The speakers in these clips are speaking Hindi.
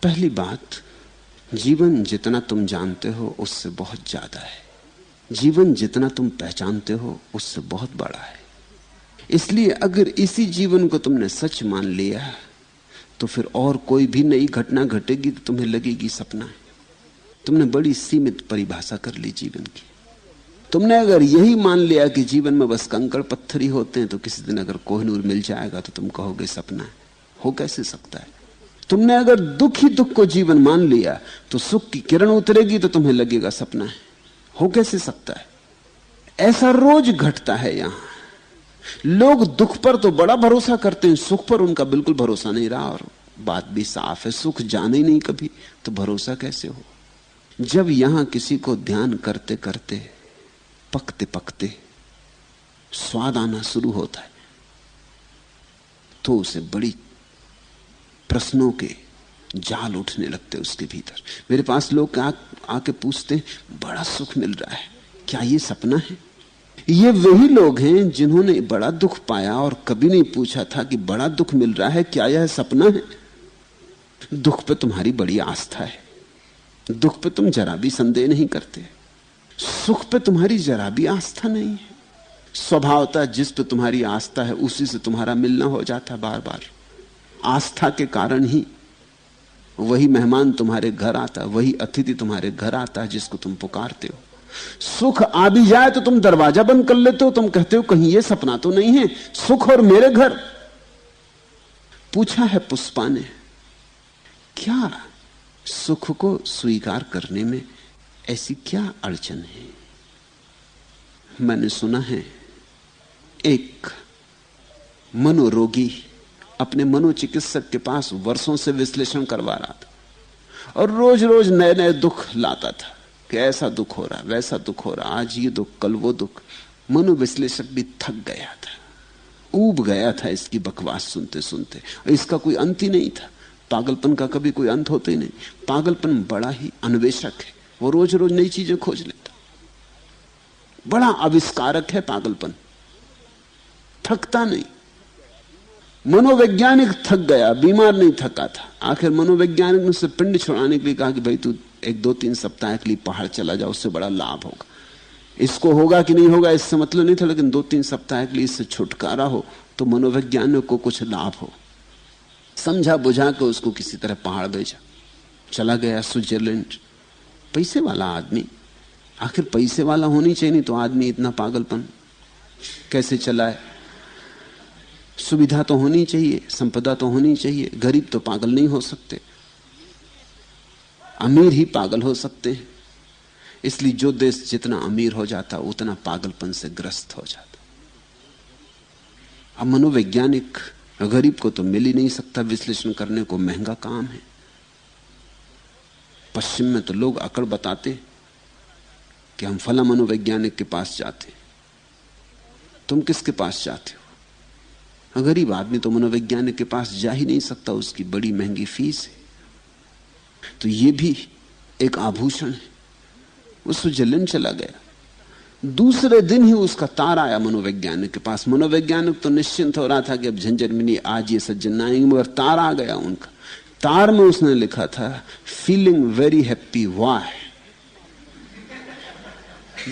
पहली बात, जीवन जितना तुम जानते हो उससे बहुत ज्यादा है। जीवन जितना तुम पहचानते हो उससे बहुत बड़ा है। इसलिए अगर इसी जीवन को तुमने सच मान लिया तो फिर और कोई भी नई घटना घटेगी तो तुम्हें लगेगी सपना है। तुमने बड़ी सीमित परिभाषा कर ली जीवन की। तुमने अगर यही मान लिया कि जीवन में बस कंकड़ पत्थर ही होते हैं तो किसी दिन अगर कोहिनूर मिल जाएगा तो तुम कहोगे सपना है। हो कैसे सकता है? तुमने अगर दुख ही दुख को जीवन मान लिया तो सुख की किरण उतरेगी तो तुम्हें लगेगा सपना है। हो कैसे सकता है? ऐसा रोज घटता है। यहां लोग दुख पर तो बड़ा भरोसा करते हैं, सुख पर उनका बिल्कुल भरोसा नहीं रहा। और बात भी साफ है, सुख जाने ही नहीं कभी तो भरोसा कैसे हो? जब यहां किसी को ध्यान करते करते पकते पकते स्वाद आना शुरू होता है तो उसे बड़ी प्रश्नों के जाल उठने लगते उसके भीतर। मेरे पास लोग आके पूछते, बड़ा सुख मिल रहा है, क्या ये सपना है? ये वही लोग हैं जिन्होंने बड़ा दुख पाया और कभी नहीं पूछा था कि बड़ा दुख मिल रहा है, क्या यह सपना है? दुख पे तुम्हारी बड़ी आस्था है, दुख पे तुम जरा भी संदेह नहीं करते। सुख पे तुम्हारी जरा भी आस्था नहीं है। स्वभावतः जिस पे तुम्हारी आस्था है उसी से तुम्हारा मिलना हो जाता है बार बार। आस्था के कारण ही वही मेहमान तुम्हारे घर आता, वही अतिथि तुम्हारे घर आता है जिसको तुम पुकारते हो। सुख आ भी जाए तो तुम दरवाजा बंद कर लेते हो, तुम कहते हो कहीं ये सपना तो नहीं है, सुख और मेरे घर। पूछा है पुष्पा ने, क्या सुख को स्वीकार करने में ऐसी क्या अड़चन है? मैंने सुना है एक मनोरोगी अपने मनोचिकित्सक के पास वर्षों से विश्लेषण करवा रहा था और रोज रोज नए नए दुख लाता था कि ऐसा दुख हो रहा, वैसा दुख हो रहा, आज ये दुख, कल वो दुख। मनोविश्लेषक भी थक गया था, ऊब गया था इसकी बकवास सुनते सुनते। इसका कोई अंत ही नहीं था। पागलपन का कभी कोई अंत होता ही नहीं। पागलपन बड़ा ही अन्वेषक है, वो रोज रोज नई चीजें खोज लेता। बड़ा आविष्कारक है पागलपन, थकता नहीं। मनोवैज्ञानिक थक गया, बीमार नहीं थका था। आखिर मनोवैज्ञानिक ने उससे पिंड छुड़ाने के लिए कहा कि भाई तू 1-2-3 सप्ताह के लिए पहाड़ चला जा, उससे बड़ा लाभ होगा। इसको होगा कि नहीं होगा इससे मतलब नहीं था, लेकिन 2-3 सप्ताह के लिए इससे छुटकारा हो तो मनोवैज्ञानिक को कुछ लाभ हो। समझा बुझा के उसको किसी तरह पहाड़ भेजा, चला गया स्विट्जरलैंड। पैसे वाला आदमी, आखिर पैसे वाला होनी चाहिए, नहीं तो आदमी इतना पागलपन कैसे चलाए? सुविधा तो होनी चाहिए, संपदा तो होनी चाहिए। गरीब तो पागल नहीं हो सकते, अमीर ही पागल हो सकते हैं। इसलिए जो देश जितना अमीर हो जाता उतना पागलपन से ग्रस्त हो जाता। अब मनोवैज्ञानिक गरीब को तो मिल ही नहीं सकता, विश्लेषण करने को महंगा काम है। पश्चिम में तो लोग अकड़ बताते कि हम फला मनोवैज्ञानिक के पास जाते। तुम किसके पास जाते हो? गरीब आदमी तो मनोवैज्ञानिक के पास जा ही नहीं सकता, उसकी बड़ी महंगी फीस है। तो ये भी एक आभूषण है। वो स्विट्जरलैंड चला गया, दूसरे दिन ही उसका तार आया मनोवैज्ञानिक के पास। मनोवैज्ञानिक तो निश्चिंत हो रहा था कि अब झंझट में नहीं, आज ये सज्जन आएंगे, मगर तार आ गया उनका। तार में उसने लिखा था फीलिंग वेरी हैप्पी, वाई।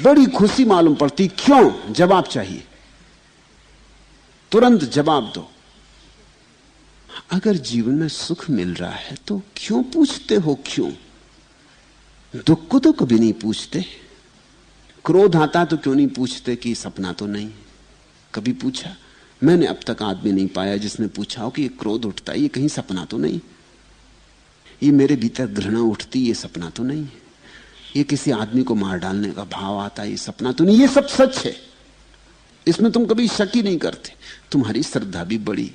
बड़ी खुशी मालूम पड़ती। क्यों? जवाब चाहिए, तुरंत जवाब दो। अगर जीवन में सुख मिल रहा है तो क्यों पूछते हो क्यों? दुख को तो कभी नहीं पूछते। क्रोध आता तो क्यों नहीं पूछते कि सपना तो नहीं? कभी पूछा? मैंने अब तक आदमी नहीं पाया जिसने पूछा हो कि ये क्रोध उठता है, ये कहीं सपना तो नहीं? ये मेरे भीतर घृणा उठती, ये सपना तो नहीं? ये किसी आदमी को मार डालने का भाव आता, ये सपना तो नहीं? ये सब सच है, इसमें तुम कभी शक ही नहीं करते। तुम्हारी श्रद्धा भी बड़ी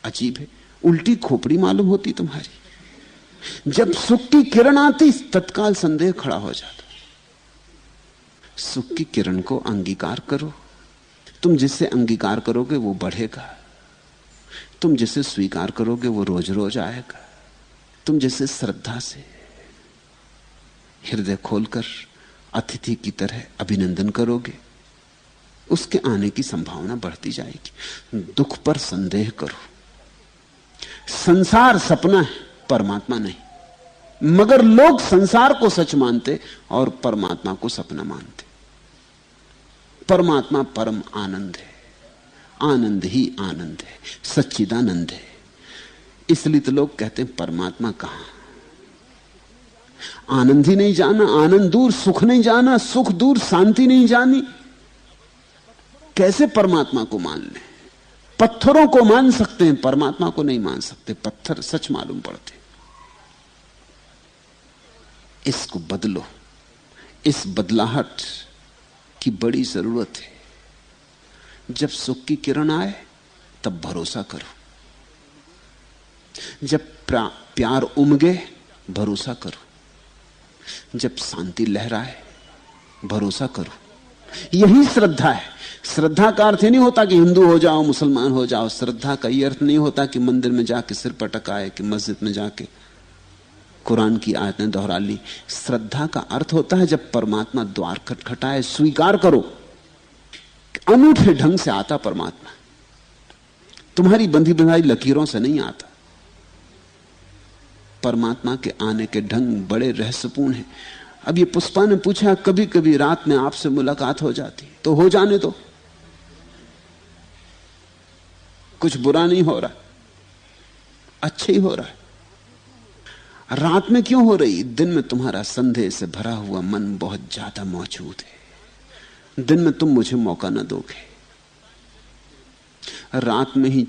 अजीब है, उल्टी खोपड़ी मालूम होती तुम्हारी। जब सुख की किरण आती तत्काल संदेह खड़ा हो जाता। सुख की किरण को अंगीकार करो। तुम जिससे अंगीकार करोगे वो बढ़ेगा, तुम जिसे स्वीकार करोगे वो रोज रोज आएगा। तुम जैसे श्रद्धा से हृदय खोलकर अतिथि की तरह अभिनंदन करोगे, उसके आने की संभावना बढ़ती जाएगी। दुख पर संदेह करो। संसार सपना है, परमात्मा नहीं। मगर लोग संसार को सच मानते और परमात्मा को सपना मानते। परमात्मा परम आनंद है, आनंद ही आनंद है, सच्चिदानंद है। इसलिए तो लोग कहते हैं परमात्मा कहां? आनंद ही नहीं जाना, आनंद दूर, सुख नहीं जाना, सुख दूर, शांति नहीं जानी, कैसे परमात्मा को मान लें? पत्थरों को मान सकते हैं, परमात्मा को नहीं मान सकते। पत्थर सच मालूम पड़ते। इसको बदलो। इस बदलाहट की बड़ी जरूरत है। जब सुख की किरण आए तब भरोसा करो, जब प्यार उमगे भरोसा करो, जब शांति लहराए भरोसा करो। यही श्रद्धा है। श्रद्धा का अर्थ नहीं होता कि हिंदू हो जाओ, मुसलमान हो जाओ। श्रद्धा का यह अर्थ नहीं होता कि मंदिर में जाके सिर पटकाए, कि मस्जिद में जाके कुरान की आयतें दोहरा ली। श्रद्धा का अर्थ होता है जब परमात्मा द्वार खटखटाए, स्वीकार करो। अनूठे ढंग से आता परमात्मा, तुम्हारी बंधी बंधाई लकीरों से नहीं आता। परमात्मा के आने के ढंग बड़े रहस्यपूर्ण हैं। अब ये पुष्पा ने पूछा, कभी कभी रात में आपसे मुलाकात हो जाती, तो हो जाने दो, कुछ बुरा नहीं हो रहा, अच्छा ही हो रहा है। रात में क्यों हो रही? दिन में तुम्हारा संदेह से भरा हुआ मन बहुत ज्यादा मौजूद है। दिन में तुम मुझे मौका न दोगे। रात में ही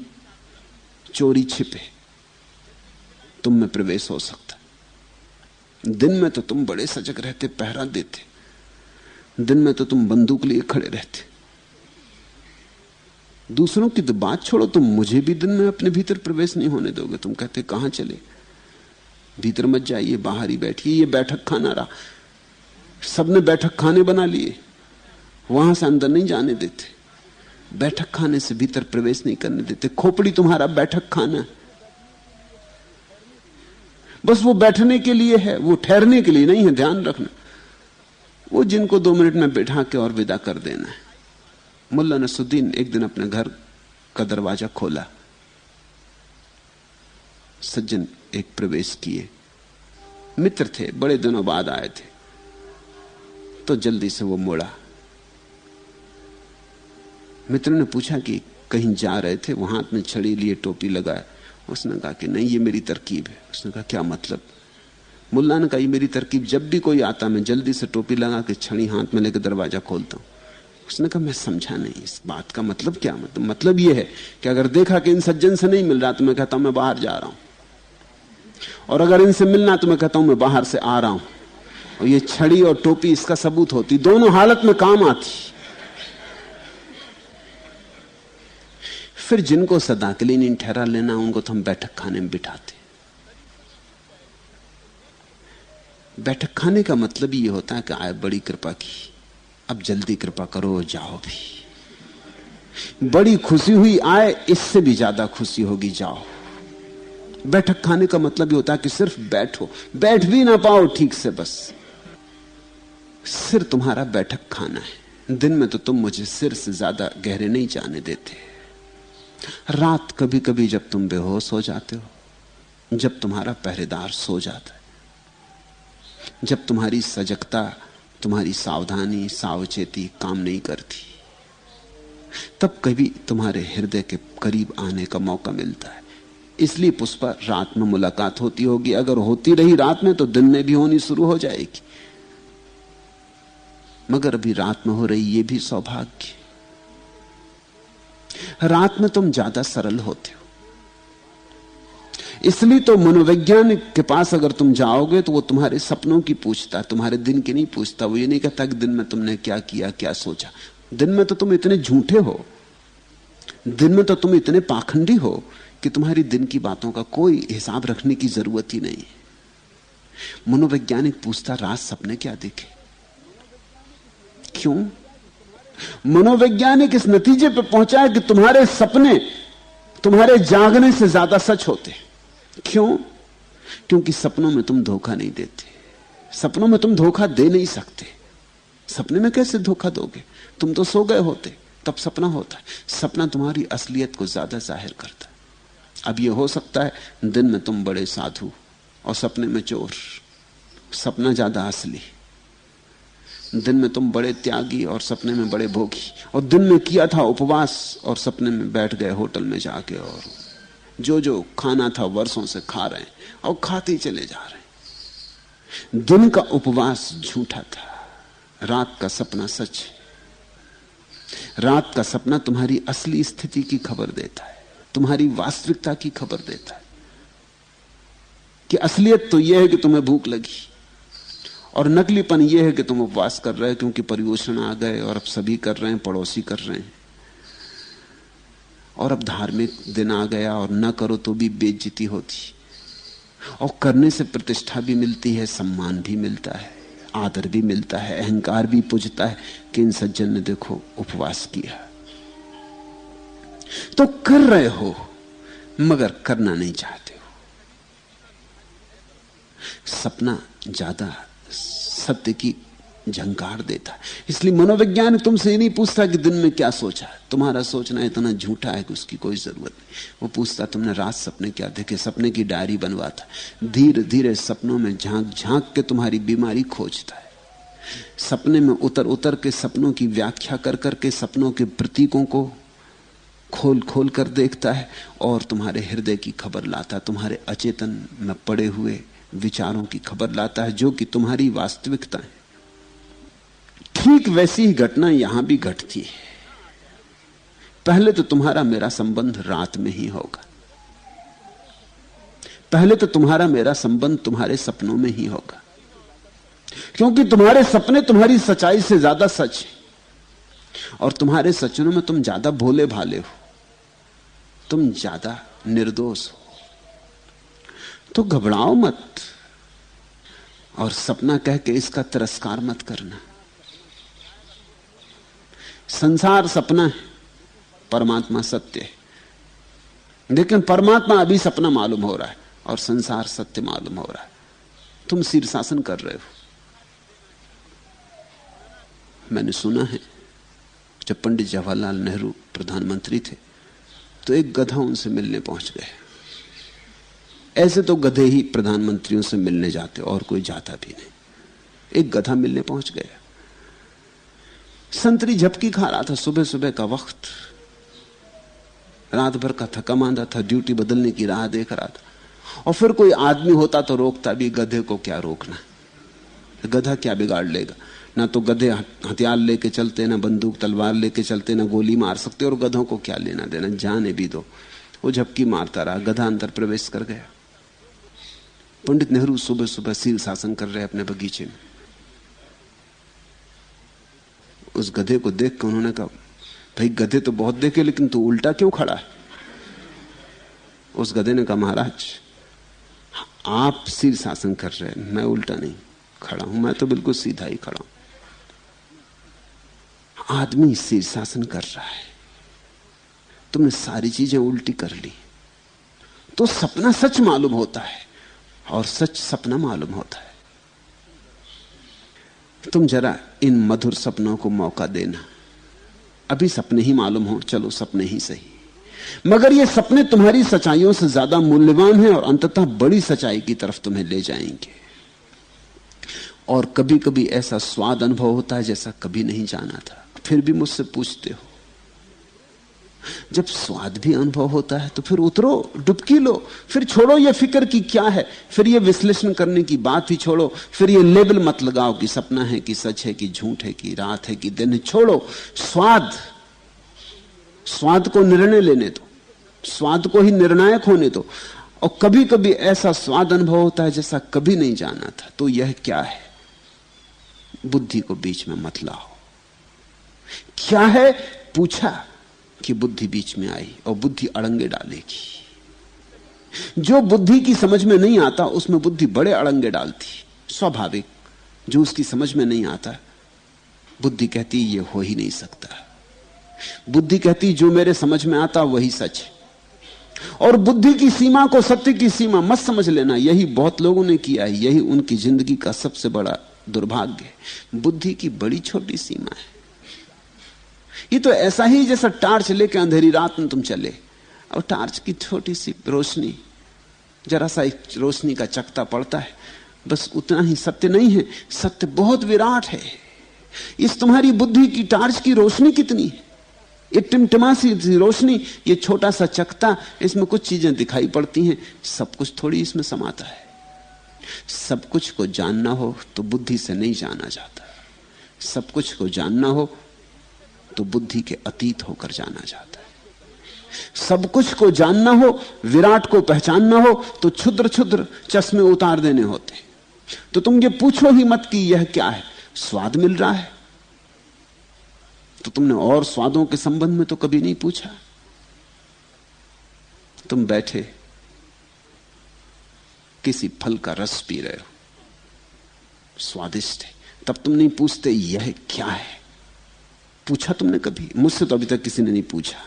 चोरी छिपे तुम में प्रवेश हो सकता। दिन में तो तुम बड़े सजग रहते, पहरा देते। दिन में तो तुम बंदूक लिए खड़े रहते। दूसरों की तो बात छोड़ो, तुम मुझे भी दिन में अपने भीतर प्रवेश नहीं होने दोगे। तुम कहते कहां चले, भीतर मत जाइए, बाहर ही बैठिए। ये बैठक खाना रहा, सबने बैठक खाने बना लिए, वहां से अंदर नहीं जाने देते। बैठक खाने से भीतर प्रवेश नहीं करने देते। खोपड़ी तुम्हारा बैठक खाना है, बस वो बैठने के लिए है, वो ठहरने के लिए नहीं है। ध्यान रखना, वो जिनको 2 मिनट में बैठा के और विदा कर देना है। मुल्ला नसरुद्दीन एक दिन अपने घर का दरवाजा खोला, सज्जन एक प्रवेश किए, मित्र थे, बड़े दिनों बाद आए थे, तो जल्दी से वो मुड़ा। मित्र ने पूछा कि कहीं जा रहे थे? वो हाथ में छड़ी लिए, टोपी लगाए। उसने कहा कि नहीं, ये मेरी तरकीब है। उसने कहा क्या मतलब? मुल्ला ने कहा ये मेरी तरकीब, जब भी कोई आता मैं जल्दी से टोपी लगा के छड़ी हाथ में लेकर दरवाजा खोलता हूं। उसने कहा मैं समझा नहीं, इस बात का मतलब क्या? मतलब ये है कि अगर देखा कि इन सज्जन से नहीं मिल रहा तो मैं कहता हूं मैं बाहर जा रहा हूं, और अगर इनसे मिलना तो मैं कहता हूं मैं बाहर से आ रहा हूं। और ये छड़ी और टोपी इसका सबूत होती, दोनों हालत में काम आती। फिर जिनको सदा के लिए नहीं ठहरा लेना, उनको तो हम बैठक खाने में बिठाते। बैठक खाने का मतलब ये होता है कि आए, बड़ी कृपा की, अब जल्दी कृपा करो, जाओ भी। बड़ी खुशी हुई, आए, इससे भी ज्यादा खुशी होगी, जाओ। बैठक खाने का मतलब ये होता है कि सिर्फ बैठो, बैठ भी ना पाओ ठीक से, बस सिर तुम्हारा बैठक खाना है। दिन में तो तुम मुझे सिर से ज्यादा गहरे नहीं जाने देते। रात कभी कभी जब तुम बेहोश हो जाते हो, जब तुम्हारा पहरेदार सो जाता है, जब तुम्हारी सजगता, तुम्हारी सावधानी, सावचेती काम नहीं करती, तब कभी तुम्हारे हृदय के करीब आने का मौका मिलता है। इसलिए पुष्पा, रात में मुलाकात होती होगी। अगर होती रही रात में तो दिन में भी होनी शुरू हो जाएगी। मगर अभी रात में हो रही, ये भी सौभाग्य। रात में तुम ज्यादा सरल होते हो। इसलिए तो मनोवैज्ञानिक के पास अगर तुम जाओगे तो वो तुम्हारे सपनों की पूछता है, तुम्हारे दिन की नहीं पूछता। वो ये नहीं कहता कि दिन में तुमने क्या किया, क्या सोचा। दिन में तो तुम इतने झूठे हो, दिन में तो तुम इतने पाखंडी हो कि तुम्हारी दिन की बातों का कोई हिसाब रखने की जरूरत ही नहीं है। मनोवैज्ञानिक पूछता, रात सपने क्या देखे? क्यों? मनोवैज्ञानिक इस नतीजे पर पहुंचा है कि तुम्हारे सपने तुम्हारे जागने से ज्यादा सच होते। क्यों? क्योंकि सपनों में तुम धोखा नहीं देते। सपनों में तुम धोखा दे नहीं सकते। सपने में कैसे धोखा दोगे? तुम तो सो गए होते, तब सपना होता है। सपना तुम्हारी असलियत को ज्यादा जाहिर करता है। अब यह हो सकता है दिन में तुम बड़े साधु, और सपने में चोर। सपना ज्यादा असली। दिन में तुम बड़े त्यागी और सपने में बड़े भोगी, और दिन में किया था उपवास और सपने में बैठ गए होटल में जाके और जो जो खाना था वर्षों से खा रहे हैं और खाते ही चले जा रहे हैं। दिन का उपवास झूठा था, रात का सपना सच है। रात का सपना तुम्हारी असली स्थिति की खबर देता है, तुम्हारी वास्तविकता की खबर देता है कि असलियत तो यह है कि तुम्हें भूख लगी, और नकलीपन यह है कि तुम उपवास कर रहे हो क्योंकि पर्युषण आ गए और अब सभी कर रहे हैं, पड़ोसी कर रहे हैं, और अब धार्मिक दिन आ गया और न करो तो भी बेइज्जती होती, और करने से प्रतिष्ठा भी मिलती है, सम्मान भी मिलता है, आदर भी मिलता है, अहंकार भी पुजता है कि इन सज्जन ने देखो उपवास किया। तो कर रहे हो मगर करना नहीं चाहते हो। सपना ज्यादा सत्य की झंकार देता है। इसलिए मनोवैज्ञानिक तुमसे ये नहीं पूछता कि दिन में क्या सोचा, तुम्हारा सोचना इतना झूठा है कि उसकी कोई जरूरत नहीं। वो पूछता तुमने रात सपने क्या देखे, सपने की डायरी बनवाता। धीरे धीरे सपनों में झांक झांक के तुम्हारी बीमारी खोजता है। सपने में उतर उतर के सपनों की व्याख्या कर करके सपनों के प्रतीकों को खोल खोल कर देखता है और तुम्हारे हृदय की खबर लाता, तुम्हारे अचेतन में पड़े हुए विचारों की खबर लाता है, जो कि तुम्हारी वास्तविकता है। ठीक वैसी ही घटना यहां भी घटती है। पहले तो तुम्हारा मेरा संबंध रात में ही होगा, पहले तो तुम्हारा मेरा संबंध तुम्हारे सपनों में ही होगा, क्योंकि तुम्हारे सपने तुम्हारी सच्चाई से ज्यादा सच है, और तुम्हारे सपनों में तुम ज्यादा भोले भाले हो, तुम ज्यादा निर्दोष हो। तो घबराओ मत और सपना कह के इसका तिरस्कार मत करना। संसार सपना है, परमात्मा सत्य है। लेकिन परमात्मा अभी सपना मालूम हो रहा है और संसार सत्य मालूम हो रहा है। तुम शीर्षासन कर रहे हो। मैंने सुना है जब पंडित जवाहरलाल नेहरू प्रधानमंत्री थे तो एक गधा उनसे मिलने पहुंच गया। ऐसे तो गधे ही प्रधानमंत्रियों से मिलने जाते और कोई जाता भी नहीं। एक गधा मिलने पहुंच गया, संतरी झपकी खा रहा था, सुबह सुबह का वक्त, रात भर का थका मांदा था, ड्यूटी बदलने की राह देख रहा था। और फिर कोई आदमी होता तो रोकता भी, गधे को क्या रोकना, गधा क्या बिगाड़ लेगा। ना तो गधे हथियार लेके चलते, ना बंदूक तलवार लेके चलते, ना गोली मार सकते, और गधों को क्या लेना देना, जाने भी दो। वो झपकी मारता रहा, गधा अंदर प्रवेश कर गया। पंडित नेहरू सुबह सुबह शीर्षासन कर रहे अपने बगीचे में। उस गधे को देख कर उन्होंने कहा, भाई गधे तो बहुत देखे लेकिन तू उल्टा क्यों खड़ा है? उस गधे ने कहा, महाराज आप शीर्षासन कर रहे हैं, मैं उल्टा नहीं खड़ा हूं, मैं तो बिल्कुल सीधा ही खड़ा हूं। आदमी शीर्षासन कर रहा है, तुमने सारी चीजें उल्टी कर ली। तो सपना सच मालूम होता है और सच सपना मालूम होता है। तुम जरा इन मधुर सपनों को मौका देना। अभी सपने ही मालूम हो, चलो सपने ही सही, मगर ये सपने तुम्हारी सच्चाइयों से ज्यादा मूल्यवान हैं और अंततः बड़ी सच्चाई की तरफ तुम्हें ले जाएंगे। और कभी कभी ऐसा स्वाद अनुभव होता है जैसा कभी नहीं जाना था। फिर भी मुझसे पूछते हो, जब स्वाद भी अनुभव होता है तो फिर उतरो, डुबकी लो, फिर छोड़ो ये फिक्र की क्या है, फिर ये विश्लेषण करने की बात ही छोड़ो, फिर ये लेबल मत लगाओ कि सपना है कि सच है कि झूठ है कि रात है कि दिन है। छोड़ो स्वाद को निर्णय लेने दो, स्वाद को ही निर्णायक होने दो। और कभी कभी ऐसा स्वाद अनुभव होता है जैसा कभी नहीं जाना था। तो यह क्या है? बुद्धि को बीच में मत लाओ। क्या है पूछा कि बुद्धि बीच में आई और बुद्धि अड़ंगे डालेगी। जो बुद्धि की समझ में नहीं आता उसमें बुद्धि बड़े अड़ंगे डालती, स्वाभाविक। जो उसकी समझ में नहीं आता बुद्धि कहती ये हो ही नहीं सकता। बुद्धि कहती जो मेरे समझ में आता वही सच है। और बुद्धि की सीमा को सत्य की सीमा मत समझ लेना। यही बहुत लोगों ने किया है, यही उनकी जिंदगी का सबसे बड़ा दुर्भाग्य है। बुद्धि की बड़ी छोटी सीमा है। ये तो ऐसा ही जैसा टार्च लेके अंधेरी रात में तुम चले और टार्च की छोटी सी रोशनी जरा सा एक रोशनी का चकता पड़ता है, बस उतना ही सत्य नहीं है। सत्य बहुत विराट है। इस तुम्हारी बुद्धि की टार्च की रोशनी कितनी है, ये टिमटिमासी रोशनी, ये छोटा सा चकता, इसमें कुछ चीजें दिखाई पड़ती हैं, सब कुछ थोड़ी इसमें समाता है। सब कुछ को जानना हो तो बुद्धि से नहीं जाना जाता। सब कुछ को जानना हो तो बुद्धि के अतीत होकर जाना जाता है। सब कुछ को जानना हो, विराट को पहचानना हो तो क्षुद्र क्षुद्र चश्मे उतार देने होते। तो तुम ये पूछो ही मत कि यह क्या है। स्वाद मिल रहा है तो तुमने और स्वादों के संबंध में तो कभी नहीं पूछा। तुम बैठे किसी फल का रस पी रहे हो, स्वादिष्ट है, तब तुम नहीं पूछते यह क्या है। पूछा तुमने कभी? मुझसे तो अभी तक किसी ने नहीं पूछा,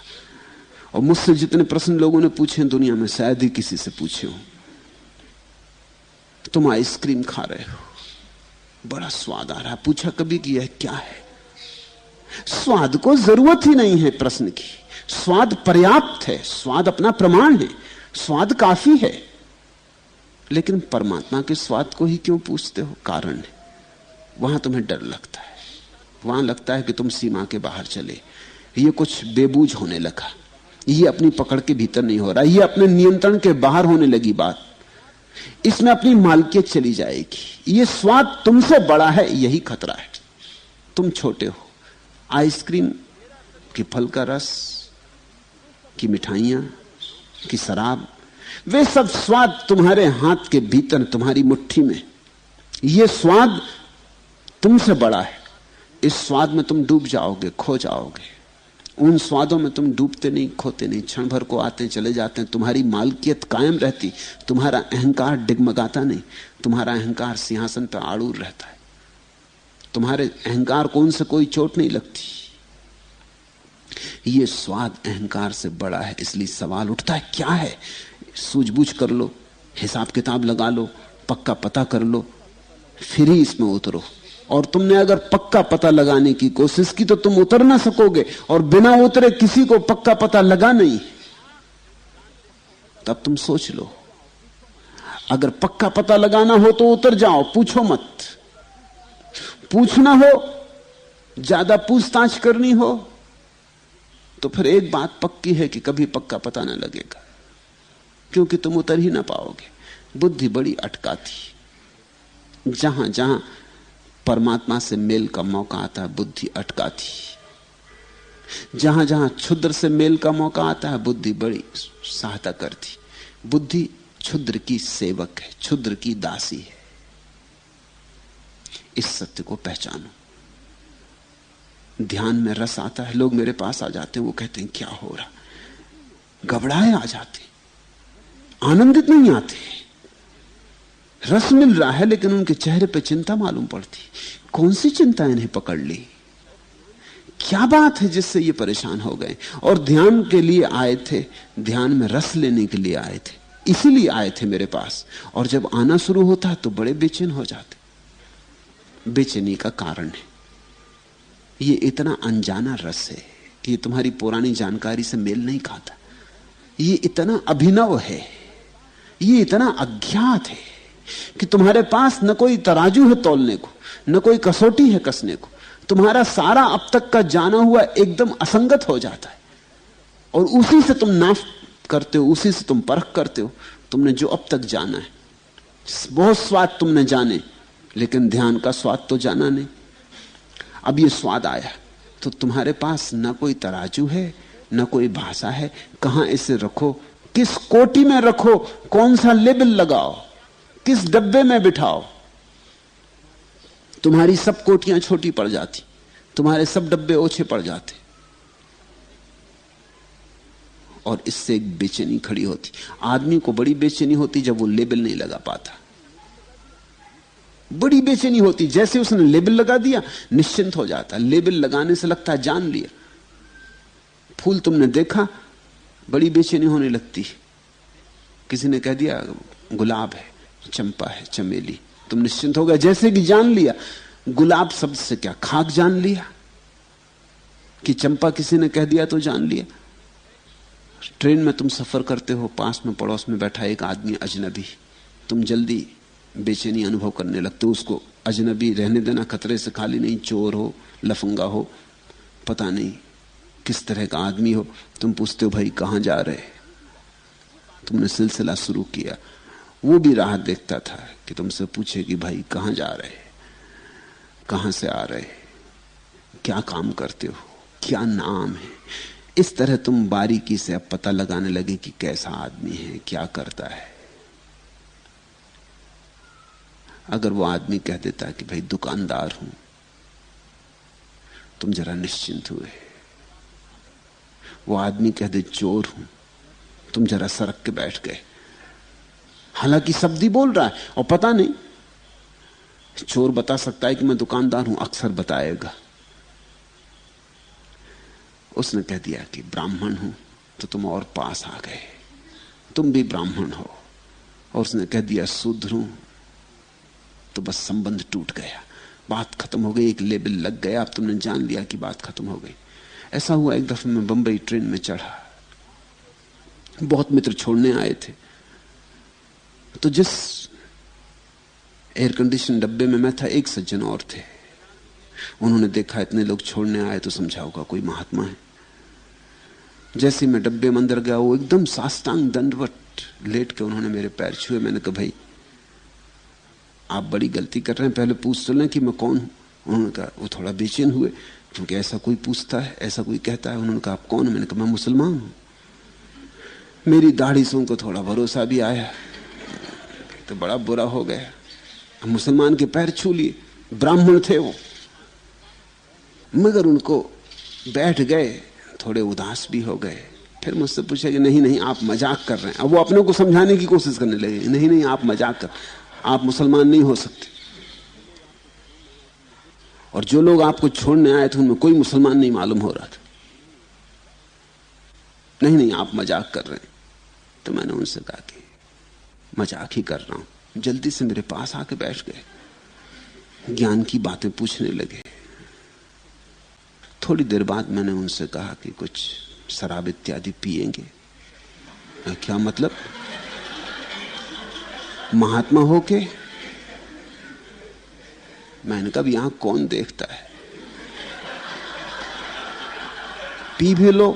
और मुझसे जितने प्रश्न लोगों ने पूछे दुनिया में शायद ही किसी से पूछे हो। तुम आइसक्रीम खा रहे हो, बड़ा स्वाद आ रहा है, पूछा कभी कि यह क्या है? स्वाद को जरूरत ही नहीं है प्रश्न की, स्वाद पर्याप्त है, स्वाद अपना प्रमाण है, स्वाद काफी है। लेकिन परमात्मा के स्वाद को ही क्यों पूछते हो? कारण है, वहां तुम्हें डर लगता है, वहां लगता है कि तुम सीमा के बाहर चले, ये कुछ बेबूझ होने लगा, ये अपनी पकड़ के भीतर नहीं हो रहा, ये अपने नियंत्रण के बाहर होने लगी बात, इसमें अपनी मालकियत चली जाएगी। ये स्वाद तुमसे बड़ा है, यही खतरा है। तुम छोटे हो, आइसक्रीम की फल का रस की मिठाइयां की शराब, वे सब स्वाद तुम्हारे हाथ के भीतर, तुम्हारी मुट्ठी में। ये स्वाद तुमसे बड़ा है। इस स्वाद में तुम डूब जाओगे, खो जाओगे। उन स्वादों में तुम डूबते नहीं, खोते नहीं, क्षण भर को आते चले जाते हैं। तुम्हारी मालकियत कायम रहती, तुम्हारा अहंकार डिगमगाता नहीं, तुम्हारा अहंकार सिंहासन पर आड़ूर रहता है। तुम्हारे अहंकार को उनसे कोई चोट नहीं लगती। ये स्वाद अहंकार से बड़ा है, इसलिए सवाल उठता है क्या है? सूझबूझ कर लो, हिसाब किताब लगा लो, पक्का पता कर लो, फिर ही इसमें उतरो। और तुमने अगर पक्का पता लगाने की कोशिश की तो तुम उतर ना सकोगे, और बिना उतरे किसी को पक्का पता लगा नहीं। तब तुम सोच लो, अगर पक्का पता लगाना हो तो उतर जाओ, पूछो मत। पूछना हो, ज्यादा पूछताछ करनी हो तो फिर एक बात पक्की है कि कभी पक्का पता ना लगेगा, क्योंकि तुम उतर ही ना पाओगे। बुद्धि बड़ी अटकाती, जहां जहां परमात्मा से मेल का मौका आता है बुद्धि अटकाती, जहां जहां क्षुद्र से मेल का मौका आता है बुद्धि बड़ी सहायता करती। बुद्धि क्षुद्र की सेवक है, क्षुद्र की दासी है। इस सत्य को पहचानो। ध्यान में रस आता है, लोग मेरे पास आ जाते हैं, वो कहते हैं क्या हो रहा, घबराए आ जाते, आनंदित नहीं आते। रस मिल रहा है लेकिन उनके चेहरे पे चिंता मालूम पड़ती। कौन सी चिंता इन्हें पकड़ ली? क्या बात है जिससे ये परेशान हो गए? और ध्यान के लिए आए थे, ध्यान में रस लेने के लिए आए थे, इसीलिए आए थे मेरे पास। और जब आना शुरू होता है तो बड़े बेचैन हो जाते। बेचैनी का कारण है ये इतना अनजाना रस है कि ये तुम्हारी पुरानी जानकारी से मेल नहीं खाता। ये इतना अभिनव है, ये इतना अज्ञात है कि तुम्हारे पास न कोई तराजू है तौलने को, न कोई कसौटी है कसने को। तुम्हारा सारा अब तक का जाना हुआ एकदम असंगत हो जाता है, और उसी से तुम नाफ करते हो, उसी से तुम परख करते हो। तुमने जो अब तक जाना है, बहुत स्वाद तुमने जाने, लेकिन ध्यान का स्वाद तो जाना नहीं। अब ये स्वाद आया तो तुम्हारे पास न कोई तराजू है, न कोई भाषा है, कहां इसे रखो, किस कोटि में रखो, कौन सा लेबल लगाओ, किस डब्बे में बिठाओ। तुम्हारी सब कोटियां छोटी पड़ जाती, तुम्हारे सब डब्बे ओछे पड़ जाते, और इससे एक बेचैनी खड़ी होती। आदमी को बड़ी बेचैनी होती जब वो लेबल नहीं लगा पाता, बड़ी बेचैनी होती। जैसे उसने लेबल लगा दिया निश्चिंत हो जाता। लेबल लगाने से लगता है जान लिया। फूल तुमने देखा, बड़ी बेचैनी होने लगती। किसी ने कह दिया गुलाब है, चंपा है, चमेली, तुम निश्चिंत हो गए, जैसे कि जान लिया। गुलाब शब्द से क्या खाक जान लिया कि चंपा किसी ने कह दिया तो जान लिया। ट्रेन में तुम सफर करते हो, पास में पड़ोस में बैठा एक आदमी अजनबी, तुम जल्दी बेचैनी अनुभव करने लगते हो। उसको अजनबी रहने देना, खतरे से खाली नहीं, चोर हो, लफंगा हो, पता नहीं किस तरह का आदमी हो। तुम पूछते हो भाई कहां जा रहे, तुमने सिलसिला शुरू किया। वो भी राह देखता था कि तुमसे पूछे कि भाई कहां जा रहे, कहां से आ रहे, क्या काम करते हो, क्या नाम है। इस तरह तुम बारीकी से अब पता लगाने लगे कि कैसा आदमी है, क्या करता है। अगर वो आदमी कह देता कि भाई दुकानदार हूं, तुम जरा निश्चिंत हुए। वो आदमी कह दे चोर हूं, तुम जरा सरक के बैठ गए। हालांकि शब्द ही बोल रहा है और पता नहीं, चोर बता सकता है कि मैं दुकानदार हूं, अक्सर बताएगा। उसने कह दिया कि ब्राह्मण हूं, तो तुम और पास आ गए, तुम भी ब्राह्मण हो। और उसने कह दिया शूद्र हूं, तो बस संबंध टूट गया, बात खत्म हो गई, एक लेबल लग गया। अब तुमने जान लिया कि बात खत्म हो गई। ऐसा हुआ एक दफे मैं बंबई ट्रेन में चढ़ा, बहुत मित्र छोड़ने आए थे। तो जिस एयर कंडीशन डब्बे में मैं था, एक सज्जन और थे। उन्होंने देखा इतने लोग छोड़ने आए तो समझा होगा कोई महात्मा है। जैसे मैं डब्बे में अंदर गया, वो एकदम साष्टांग दंडवत लेट के उन्होंने मेरे पैर छुए। मैंने कहा भाई आप बड़ी गलती कर रहे हैं, पहले पूछ तो लें कि मैं कौन हूं। उन्होंने कहा, वो थोड़ा बेचैन हुए क्योंकि ऐसा कोई पूछता है, ऐसा कोई कहता है। उन्होंने कहा आप कौन है? मैंने कहा मैं मुसलमान हूं। मेरी दाढ़ी से उनको थोड़ा भरोसा भी आया, तो बड़ा बुरा हो गया। मुसलमान के पैर छू लिए, ब्राह्मण थे वो, मगर उनको बैठ गए, थोड़े उदास भी हो गए। फिर मुझसे पूछा कि नहीं नहीं आप मजाक कर रहे हैं। अब वो अपने को समझाने की कोशिश करने लगे, नहीं नहीं आप मजाक कर, आप मुसलमान नहीं हो सकते। और जो लोग आपको छोड़ने आए थे उनमें कोई मुसलमान नहीं मालूम हो रहा था। नहीं नहीं आप मजाक कर रहे हैं। तो मैंने उनसे कहा कि मजाक ही कर रहा हूं। जल्दी से मेरे पास आके बैठ गए, ज्ञान की बातें पूछने लगे। थोड़ी देर बाद मैंने उनसे कहा कि कुछ शराब इत्यादि पिएंगे? क्या मतलब? महात्मा होके? मैंने कहा यहां कौन देखता है, पी भी लो।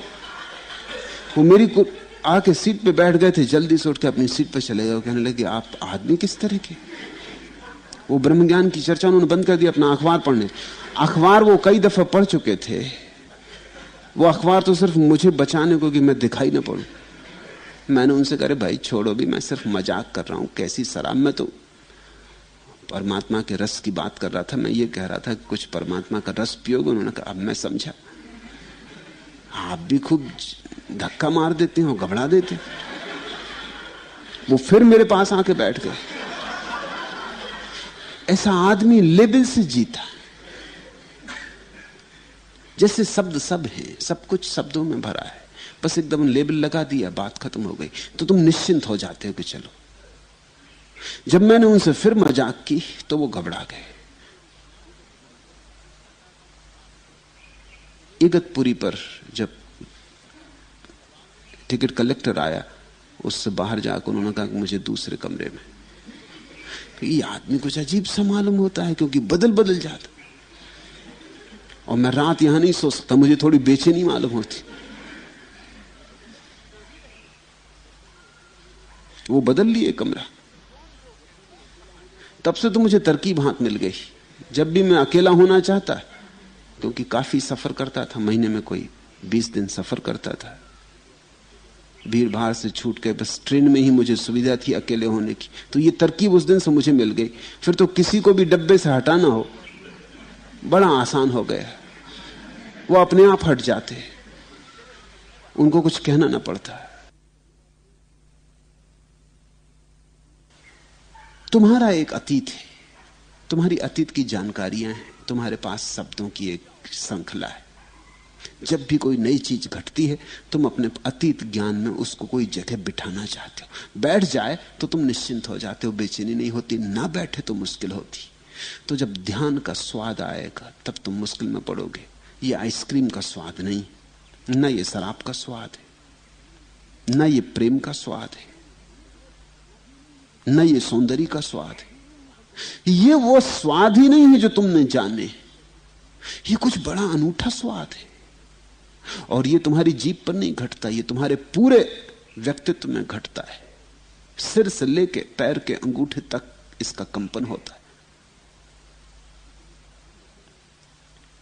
वो मेरी को आके सीट पे बैठ गए थे, जल्दी से उठ के अपनी सीट पे चले गए। कहने लगे आप आदमी किस तरह के? वो ब्रह्म ज्ञान की चर्चा उन्होंने बंद कर दी, अपना अखबार पढ़ने। अखबार वो कई दफा पढ़ चुके थे। वो अखबार तो सिर्फ मुझे बचाने को कि मैं दिखाई ना पड़ूं। मैंने उनसे कहा भाई छोड़ो भी, मैं सिर्फ मजाक कर रहा हूं, कैसी शराब। मैं तो परमात्मा के रस की बात कर रहा था। मैं ये कह रहा था कि कुछ परमात्मा का रस पियोगे? उन्होंने कहा अब मैं समझा, आप भी खूब धक्का मार देते हो, घबरा देते। वो फिर मेरे पास आके बैठ गए। ऐसा आदमी लेबल से जीता, जैसे शब्द सब है, सब कुछ शब्दों में भरा है, बस एकदम लेबल लगा दिया, बात खत्म हो गई। तो तुम निश्चिंत हो जाते हो कि चलो। जब मैंने उनसे फिर मजाक की तो वो घबरा गए। इगतपुरी पर जब टिकट कलेक्टर आया, उससे बाहर जाकर उन्होंने कहा कि मुझे दूसरे कमरे में। ये आदमी कुछ अजीब सा मालूम होता है क्योंकि बदल बदल जाता, और मैं रात यहां नहीं सो सकता, मुझे थोड़ी बेचैनी मालूम होती। वो बदल लिए कमरा। तब से तो मुझे तरकीब हाथ मिल गई। जब भी मैं अकेला होना चाहता, क्योंकि काफी सफर करता था, महीने में कोई 20 दिन सफर करता था, भीड़ भाड़ से छूट के बस ट्रेन में ही मुझे सुविधा थी अकेले होने की। तो ये तरकीब उस दिन से मुझे मिल गई। फिर तो किसी को भी डब्बे से हटाना हो बड़ा आसान हो गया। वो अपने आप हट जाते, उनको कुछ कहना ना पड़ता। तुम्हारा एक अतीत है, तुम्हारी अतीत की जानकारियां हैं, तुम्हारे पास शब्दों की एक श्रृंखला है। जब भी कोई नई चीज घटती है, तुम अपने अतीत ज्ञान में उसको कोई जगह बिठाना चाहते हो। बैठ जाए तो तुम निश्चिंत हो जाते हो, बेचैनी नहीं होती। ना बैठे तो मुश्किल होती। तो जब ध्यान का स्वाद आएगा तब तुम मुश्किल में पड़ोगे। ये आइसक्रीम का स्वाद नहीं, ना ये शराब का स्वाद है। न ये प्रेम का स्वाद है, न ये सौंदर्य का स्वाद है। ये वो स्वाद ही नहीं है जो तुमने जाने। ये कुछ बड़ा अनूठा स्वाद है, और ये तुम्हारी जीभ पर नहीं घटता, ये तुम्हारे पूरे व्यक्तित्व में घटता है। सिर से लेके पैर के अंगूठे तक इसका कंपन होता है।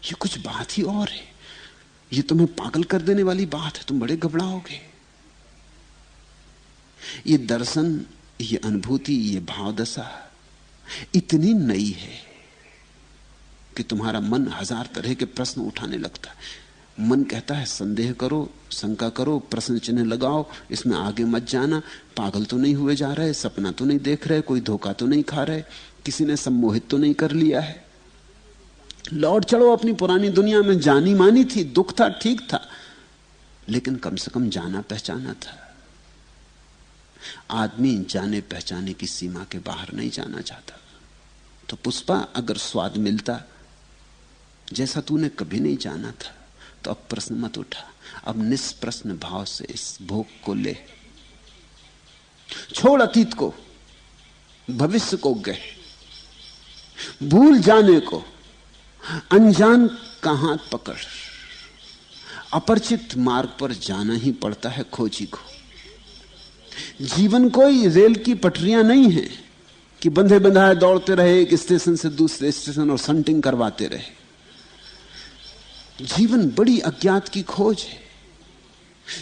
ये कुछ बात ही और है। ये तुम्हें पागल कर देने वाली बात है, तुम बड़े घबराओगे। ये दर्शन, ये अनुभूति, ये भावदशा इतनी नई है कि तुम्हारा मन हजार तरह के प्रश्न उठाने लगता है। मन कहता है संदेह करो, शंका करो, प्रश्न चिन्ह लगाओ, इसमें आगे मत जाना। पागल तो नहीं हुए जा रहे, सपना तो नहीं देख रहे, कोई धोखा तो नहीं खा रहे, किसी ने सम्मोहित तो नहीं कर लिया है। लौट चलो अपनी पुरानी दुनिया में। जानी मानी थी, दुख था, ठीक था, लेकिन कम से कम जाना पहचाना था। आदमी जाने पहचाने की सीमा के बाहर नहीं जाना चाहता। तो पुष्पा, अगर स्वाद मिलता जैसा तूने कभी नहीं जाना था, तो अब प्रश्न मत उठा। अब निष्प्रश्न भाव से इस भोग को ले। छोड़ अतीत को, भविष्य को गए, भूल जाने को। अनजान का हाथ पकड़। अपरिचित मार्ग पर जाना ही पड़ता है खोजी को। जीवन कोई रेल की पटरियां नहीं है कि बंधे बंधाए दौड़ते रहे एक स्टेशन से दूसरे स्टेशन और संटिंग करवाते रहे। जीवन बड़ी अज्ञात की खोज है।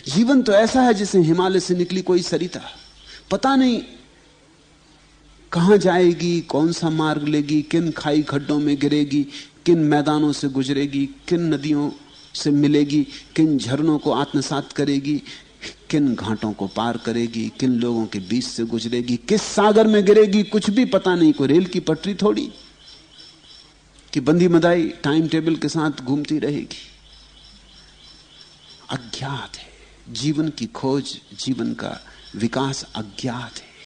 जीवन तो ऐसा है जैसे हिमालय से निकली कोई सरिता, पता नहीं कहां जाएगी, कौन सा मार्ग लेगी, किन खाई खड्डों में गिरेगी, किन मैदानों से गुजरेगी, किन नदियों से मिलेगी, किन झरनों को आत्मसात करेगी, किन घाटों को पार करेगी, किन लोगों के बीच से गुजरेगी, किस सागर में गिरेगी, कुछ भी पता नहीं। कोई रेल की पटरी थोड़ी कि बंदी मदाई टाइम टेबल के साथ घूमती रहेगी। अज्ञात है जीवन की खोज, जीवन का विकास अज्ञात है।